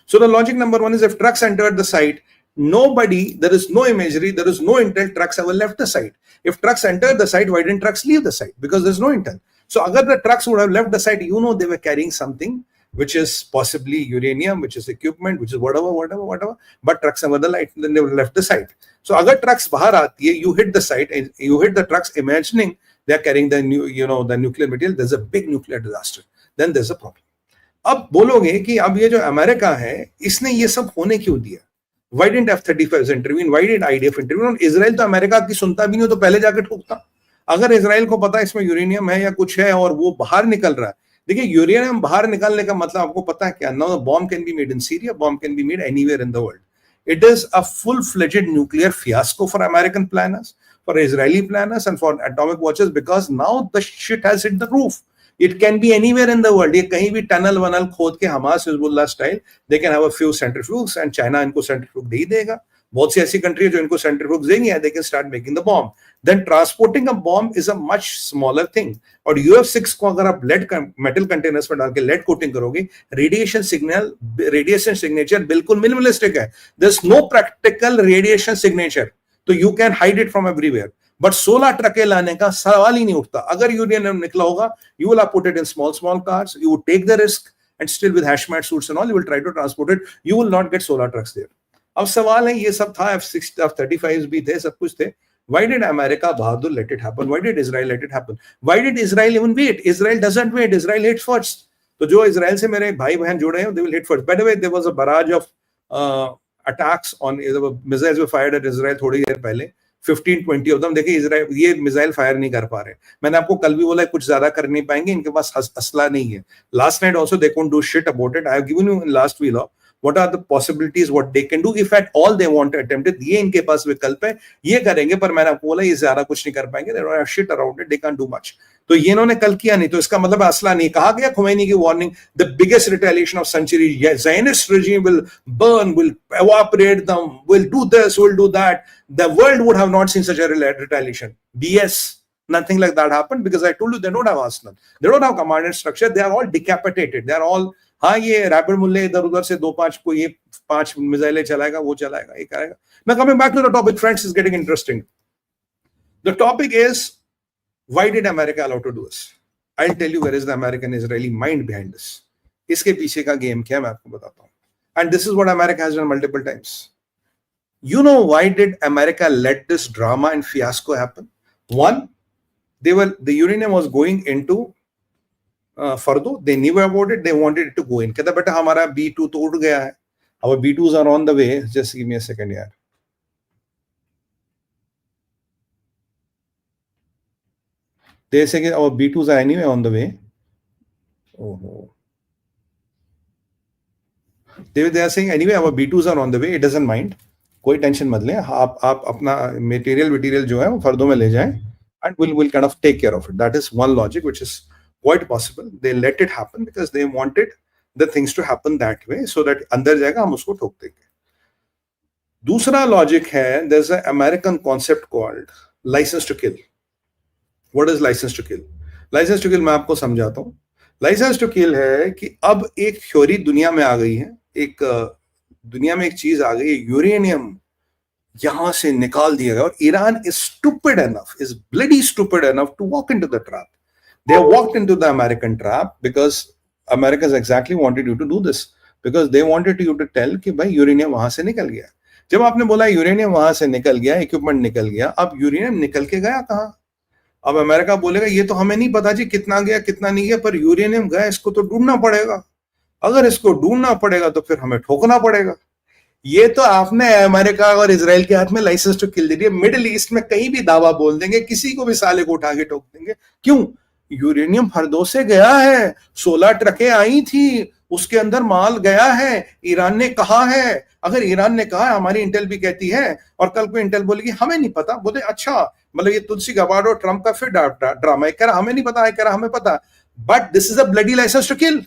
So the logic number one is, if trucks entered the site, there is no imagery, there is no intel, trucks ever left the site. If trucks entered the site, why didn't trucks leave the site? Because there's no intel. So agar the trucks would have left the site, they were carrying something which is possibly uranium, which is equipment, which is whatever, but trucks never then they left the site. So agar trucks bahar aati hai, you hit the site and you hit the trucks imagining they are carrying the the nuclear material, there's a big nuclear disaster, then there's a problem. अब बोलोगे कि अब ये जो America है इसने ये सब होने क्यों दिया? Why didn't F-35 intervene? Why did IDF intervene? Israel तो अमेरिका की सुनता भी नहीं, तो पहले जाकर ठोकता. अगर इजराइल को पता इसमें यूरेनियम है या कुछ है और वो बाहर निकल रहा है, देखिए यूरेनियम बाहर निकलने का मतलब आपको पता है क्या? Now the bomb can be made in Syria, bomb can be made anywhere in the world. It is a full-fledged nuclear fiasco for American planners, for Israeli planners, and for atomic watchers, because now the shit has hit the roof. It can be anywhere in the world. ये कहीं भी tunnel वनल खोद के Hamas Hezbollah style, they can have a few centrifuges, and China इनको centrifuge दे ही देगा. बहुत सी ऐसी country है जो इनको centrifuge देंगी, and they can start making the bomb. Then transporting a bomb is a much smaller thing. और UF6 को अगर आप lead metal containers में डाल के lead coating करोगे, radiation signature बिल्कुल minimalistic है. There's no practical radiation signature, तो you can hide it from everywhere. But 16 ट्रकें लाने का सवाल ही नहीं उठता. अगर यूरेनियम निकला होगा, you will have put it in small cars, you would take the risk, and still with hazmat suits and all, you will try to transport it. You will not get 16 trucks there. अब सवाल है, ये सब था, F-35 भी थे, सब कुछ थे. Why did America Bahadur let it happen? Why did Israel let it happen? Why did Israel even wait? Israel doesn't wait. Israel hits first. तो जो इजराइल से मेरे भाई बहन जुड़े हैं, they will hit first. By the way, there was a barrage of attacks on missiles were fired at Israel थोड़ी देर पहले. 15-20 of them. देखिए इजराइल ये मिसाइल फायर नहीं कर पा रहे. मैंने आपको कल भी बोला कुछ ज्यादा कर नहीं पाएंगे, इनके पास असला नहीं है. Last night also they couldn't do shit about it. I have given you in last vlog what are the possibilities, what they can do if at all they want to attempt it. ये इनके पास विकल्प है, ये करेंगे, पर मैंने आपको बोला ये ज्यादा कुछ नहीं कर पाएंगे. They don't have shit around it, they can't do much. तो ये इन्होंने कल किया नहीं, तो इसका मतलब असला नहीं. कहा गया खुमैनी की warning, the biggest retaliation of century, Zionist regime will burn, will evaporate them, will do this, will do that. The world would have not seen such a retaliation. BS. Nothing like that happened, because I told you they don't have arsenal, they don't have command and structure, they are all decapitated, they are all, हाँ ये rapid मुल्ले इधर उधर से 2-5 को ये 5 मिसाइलें चलाएगा, वो चलाएगा, ये करेगा. Now coming back to the topic, friends, is getting interesting. The topic is, why did America allow to do this? I'll tell you where is the American-Israeli mind behind this. इसके पीछे का गेम क्या है मैं आपको बताता हूँ. And this is what America has done multiple times. You know why did America let this drama and fiasco happen? One, the uranium was going into Fardo. They knew about it. They wanted it to go in. कहता बेटा हमारा B2 तो उठ गया है. Our B2s are on the way. Just give me a second यार. They say our B2s are anyway on the way. Oh. They are saying anyway our B2s are on the way. It doesn't mind. कोई tension मत लें. आप अपना material जो है वो फर्दों में ले जाएं, and we'll kind of take care of it. That is one logic which is quite possible. They let it happen because they wanted the things to happen that way, so that अंदर जाएगा हम उसको ठोक देंगे. दूसरा logic है, there's an American concept called license to kill. What is license to kill? License to kill मैं आपको समझाता हूँ. License to kill है कि अब एक थ्योरी दुनिया में आ गई है, एक दुनिया में एक चीज आ गई है, यूरेनियम यहां से निकाल दिया गया, और Iran is stupid enough, is bloody stupid enough to walk into the trap. They walked into the American trap because Americans exactly wanted you to do this, because they wanted you to tell कि भाई uranium वहां से निकल गया. जब आपने बोला uranium वहां से निकल गया, इक्विपमेंट निकल गया, अब यूरेनियम निकल के गया कहां? अब अमेरिका बोलेगा ये तो हमें नहीं पता जी कितना गया कितना नहीं गया, पर यूरेनियम गया, इसको तो ढूंढना पड़ेगा. अगर इसको ढूंढना पड़ेगा तो फिर हमें ठोकना पड़ेगा. ये तो आपने अमेरिका और इजराइल के हाथ में लाइसेंस टू किल दे दिया. मिडिल ईस्ट में कहीं भी दावा बोल देंगे, किसी को भी साले को उठा के ठोक देंगे. क्यों? यूरेनियम फर्दों से गया है, 16 ट्रकें आई थी, उसके अंदर माल गया है, ईरान ने कहा है. अगर ईरान ने कहा, हमारी इंटेल भी कहती है, और कल को इंटेल बोलेगी हमें नहीं पता, बोले अच्छा, मतलब ये तुलसी गबार्ड और ट्रम्प का फिर ड्रामा है. कह रहा हमें नहीं पता है, कह रहा हमें पता. But this is a bloody licence to kill.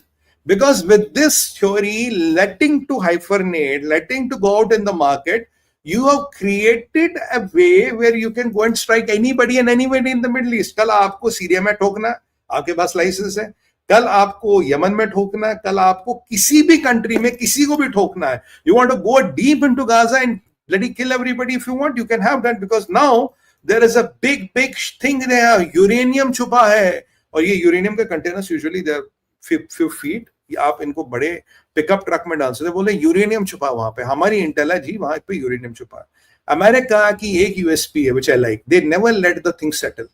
Because with this theory, letting to hyphenate, letting to go out in the market, you have created a way where you can go and strike anybody and anybody in the Middle East. कल आपको Syria में ठोकना, आपके पास licence है. कल आपको Yemen में ठोकना है, कल आपको किसी भी कंट्री में किसी को भी ठोकना है. You want to go deep into Gaza and bloody kill everybody if you want, you can have that, because now there is a big thing there. Uranium छुपा है, और ये यूरेनियम के containers usually they are few feet. आप इनको बड़े pickup truck में डाल सकते, बोले यूरेनियम छुपा वहां पे. हमारी इंटेल है जी वहां पे यूरेनियम छुपा है. अमेरिका की एक यूएसपी है which I like, they never let the thing settle,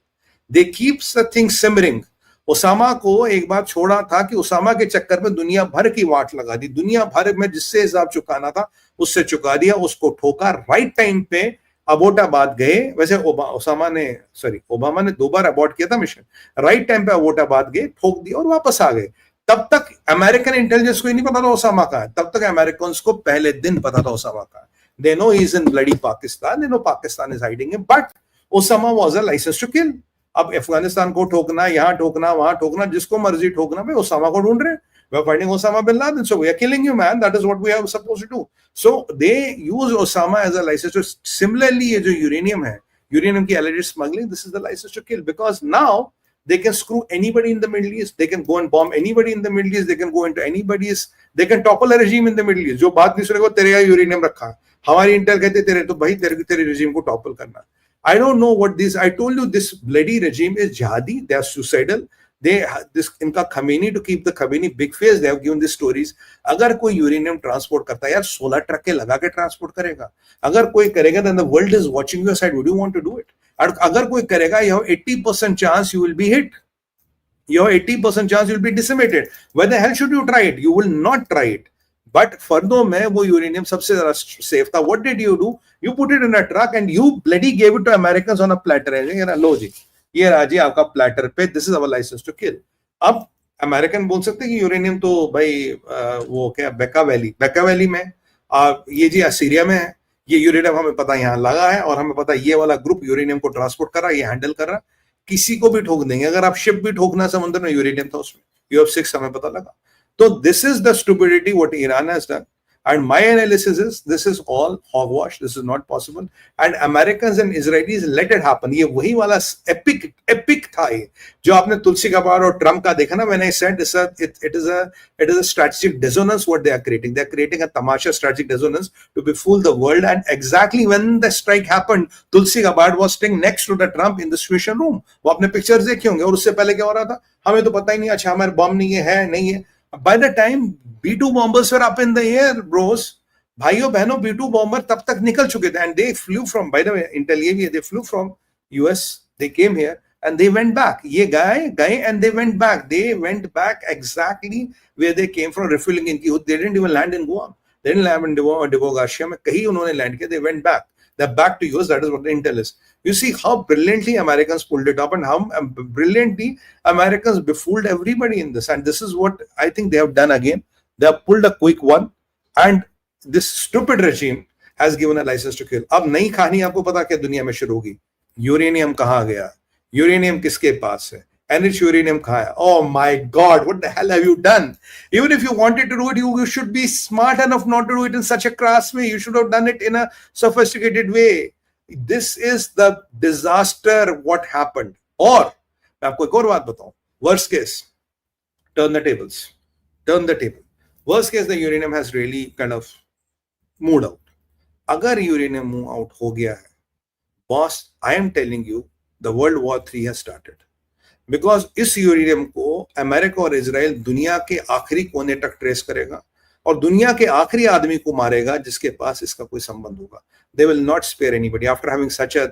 they keeps the thing simmering. Osama को एक बार छोड़ा था कि ओसामा के चक्कर में दुनिया भर की वाट लगा दी, दुनिया भर में जिससे हिसाब चुकाना था उससे चुका दिया, उसको ठोका राइट टाइम पे. अबोटाबाद गए, वैसे ओबामा ने 2 बार अबॉर्ट किया था मिशन, राइट टाइम पे अबोटाबाद गए, ठोक दिया और वापस आ गए. तब तक अमेरिकन इंटेलिजेंस को ही नहीं पता था ओसामा का है, तब तक अमेरिकन को पहले दिन पता था ओसामा का है. They know he's in bloody Pakistan, they know Pakistan is hiding him, but Osama was a license to kill. अब अफगानिस्तान को ठोकना, यहाँ ठोकना, वहां ठोकना, जिसको मर्जी ठोकना, भाई ओसामा को ढूंढ रहे. We are finding Osama bin Laden, so we are killing you, man. That is what we are supposed to do. So they use Osama as a license to. Similarly, ये जो यूरेनियम है, uranium की alleged smuggling, this is the license to kill, because now they can screw anybody in the Middle East. They can go and bomb anybody in the Middle East. They can go into anybody's. They can topple a regime in the Middle East. जो बात नहीं सुनेगा तेरे यहाँ uranium रखा है, हमारी Intel कहते तेरे, तो भाई तेरे regime को topple करना. I don't know what this. I told you this bloody regime is jihadi. They are suicidal. इनका Khomeini, to keep the Khamenei big face, they have given these stories. अगर कोई यूरेनियम ट्रांसपोर्ट करता है यार, 16 truck के लगा के transport करेगा. अगर कोई करेगा, then the world is watching your side. Would you want to do it? अगर कोई करेगा, you have 80% chance you will be hit. You have 80% chance you will be decimated. Why the hell should you try it? You will not try it. But फर्दों में वो uranium सबसे ज्यादा safe था. What did you do? You put it in a truck and you bloody gave it to Americans on a platter. लो जी, ये राजी आपका platter पे, this is our licence to kill. अब अमेरिकन बोल सकते हैं कि यूरेनियम तो भाई वो क्या बेका वैली में ये जी सीरिया में है, ये यूरेनियम हमें पता यहाँ लगा है, और हमें पता ये वाला ग्रुप यूरेनियम को ट्रांसपोर्ट कर रहा है, ये हैंडल कर रहा है, किसी को भी ठोक देंगे. अगर आप शिप भी ठोकना, समुद्र में यूरेनियम था उसमें, UF6 हमें पता लगा. तो this is the stupidity what Iran has done. And my analysis is this is all hogwash. This is not possible. And Americans and Israelis let it happen. ये वही वाला epic था ये, जो आपने तुलसी कबाड़ और ट्रम्प का देखा ना. When I said it is a strategic dissonance what they are creating. They are creating a tamasha strategic dissonance to befool the world. And exactly when the strike happened, Tulsi Gabbard was sitting next to the Trump in the situation room. वो आपने pictures देखे होंगे. और उससे पहले क्या हो रहा था हमें तो पता ही नहीं. अच्छा हमारे बम नहीं है नहीं है. By the time B-2 bombers were up in the air, bros, भाइयों बहनों, B-2 bomber तब तक निकल चुके थे. And they flew from, by the way, Intel they flew from US, they came here and they went back. ये गए and they went back. They went back exactly where they came from, refueling इनकी. They didn't even land in Guam. They didn't land in Divo Garcia में, कहीं उन्होंने land किया. They went back. They're back to US. That is what the intel is. You see how brilliantly Americans pulled it up, and how brilliantly Americans befooled everybody in this. And this is what I think they have done again. They have pulled a quick one, and this stupid regime has given a license to kill. अब नई कहानी आपको पता क्या दुनिया में शुरू होगी. यूरेनियम कहाँ गया, यूरेनियम किसके पास है, enriched uranium kha hai. Oh my God, what the hell have you done? Even if you wanted to do it, you should be smart enough not to do it in such a crass way. You should have done it in a sophisticated way. This is the disaster what happened. और मैं आपको एक और बात बताऊं. Worst case, turn the tables. Worst case, the uranium has really kind of moved out. अगर uranium move out हो गया है, boss, I am telling you, the World War III has started. Because इस यूरेनियम को America और Israel दुनिया के आखिरी कोने तक ट्रेस करेगा, और दुनिया के आखिरी आदमी को मारेगा जिसके पास इसका कोई संबंध होगा. They will not spare anybody after having such a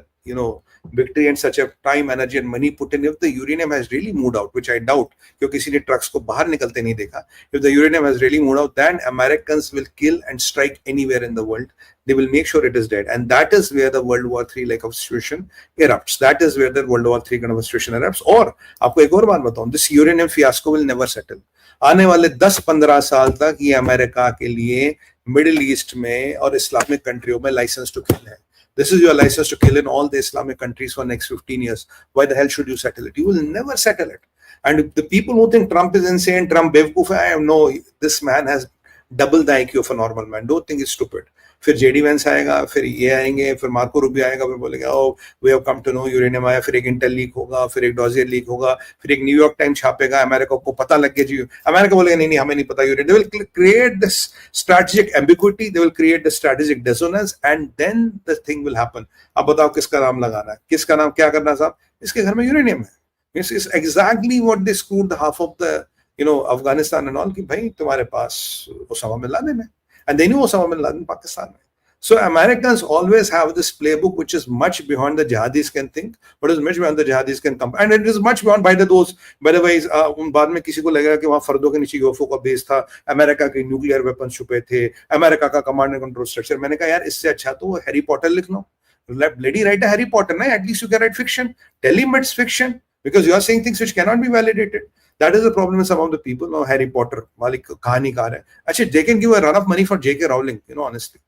victory and such a time, energy and money put in. If the uranium has really moved out, which I doubt, क्योंकि किसी ने ट्रक्स को बाहर निकलते नहीं देखा. If the uranium has really moved out, then Americans will kill and strike anywhere in the world. They will make sure it is dead, and that is where the World War III like of situation erupts. That is where the World War III kind of a situation erupts. और आपको एक और बात बताऊं, this uranium fiasco will never settle. आने वाले 10-15 साल तक ये अमेरिका के लिए मिडिल ईस्ट में और इस्लामिक कंट्रियों में लाइसेंस टू किल है. This is your license to kill in all the Islamic countries for next 15 years. Why the hell should you settle it? You will never settle it. And the people who think Trump is insane, Trump बेवकूफ है, no, this man has double the IQ of a normal man. Don't think it's stupid. फिर JD Vance आएगा, फिर ये आएंगे, फिर Marco Rubio आएगा, फिर बोलेगा oh we have come to know uranium आया, फिर एक इंटेल लीक होगा, फिर एक डॉजियर लीक होगा, फिर एक न्यूयॉर्क टाइम्स छापेगा, अमेरिका को पता लग गया जी, अमेरिका बोलेगा नहीं नहीं हमें नहीं पता uranium. They will create this strategic ambiguity, they will create the strategic dissonance, and then the thing will happen. अब बताओ किसका नाम लगाना है, किसका नाम क्या करना है साहब, इसके घर में यूरेनियम है. This is exactly what they screwed the half of the Afghanistan and all, कि भाई तुम्हारे पास ओसामा बिन लादेन है, and they knew Osama bin Laden Pakistan में. So Americans always have this playbook which is much beyond the jihadis can think, but is much beyond the jihadis can come, and it is much beyond by those. By the way, बाद में किसी को लगेगा कि वहाँ फर्दों के नीचे UFO का बेस था, अमेरिका के न्यूक्लियर वेपन छुपे थे, अमेरिका का कमांड एंड कंट्रोल स्ट्रक्चर. मैंने कहा यार इससे अच्छा तो हैरी पॉटर लिख लो. Lady write a Harry Potter, na? At least you can write fiction. Tell him it's fiction, because you are saying things which cannot be validated. That is the problem with some of the people. No, Harry Potter, Malik, कहानी car है. Actually, they can give a run of money for J.K. Rowling, honestly.